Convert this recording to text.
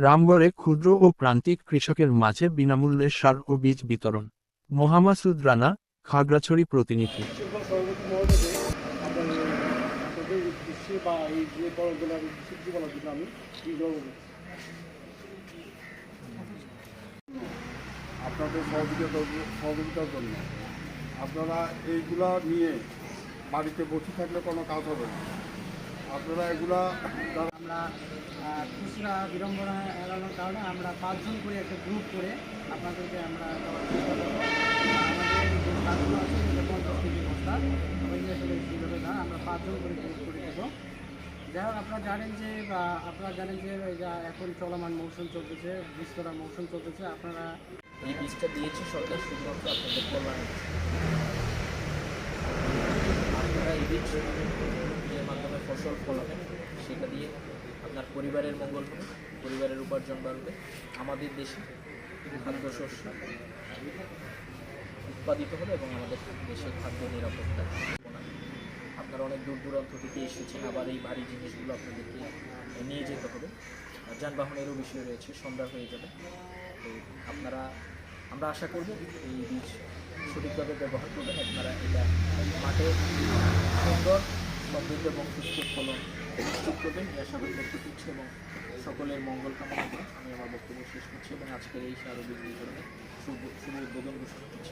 রামগড়ে ক্ষুদ্র ও প্রান্তিক কৃষকের মাঝে বিনামূল্যে সার ও বীজ বিতরণ। মোহাম্মদ রানা, খাগড়াছড়ি প্রতিনিধি। সকল সভাপতি মহোদয়কে আপনাদের আপনাদের উদ্দেশ্যে বা এই যে বড়জনের স্বীকৃতি বলার জন্য আমি আপনাদের সহযোগিতার জন্য আপনারা এইগুলা নিয়ে বাড়িতে বসে থাকলে কোনো কাজ হবে না। আপনারা এগুলা আমরা খুচরা বিড়ম্বনা এড়ানোর কারণে আমরা 5 জন করে একটা গ্রুপ করে আপনাদেরকে আমরা দেওয়ার চেষ্টা করবো। আমাদের যে কাজগুলো আছে সেটা 50 কেজি বস্তা ওইগুলো আসলে কীভাবে না আমরা 5 জন করে গ্রুপ করে দেবো। যাই হোক আপনারা জানেন যে যা এখন চলমান মৌসুম চলতেছে, বীজ তোলার মৌসুম চলতেছে। আপনারা এই বীজটা দিয়েছে সরকার শুধুমাত্র আপনাদের কল্যাণে। আপনারা এই বীজ যে মাধ্যমে ফসল ফলাবেন সেটা দিয়ে আপনার পরিবারের মঙ্গল হবে, পরিবারের উপার্জন বাড়বে। আমাদের দেশে খাদ্যশস্য উৎপাদিত হবে এবং আমাদের দেশে খাদ্য নিরাপত্তা না। আপনারা অনেক দূর দূরান্ত থেকে এসেছেন, আবার এই ভারী জিনিসগুলো আপনাদেরকে নিয়ে যেতে হবে। যানবাহনেরও বিষয় রয়েছে, সন্ধ্যা হয়ে যাবে। তো আমরা আশা করব এই বীজ সঠিকভাবে ব্যবহার করবেন। আপনারা এটা মাঠে সুন্দর সমৃদ্ধ এবং সুস্থ ফলন নিশ্চিত করবেন, এই আশাবাদ ব্যক্ত করছি এবং সকলের মঙ্গল কামনা করে আমি আমার বক্তব্য শেষ করছি এবং আজকের এই সার বীজ বিতরণে শুভ উদ্বোধন ঘোষণা করছি।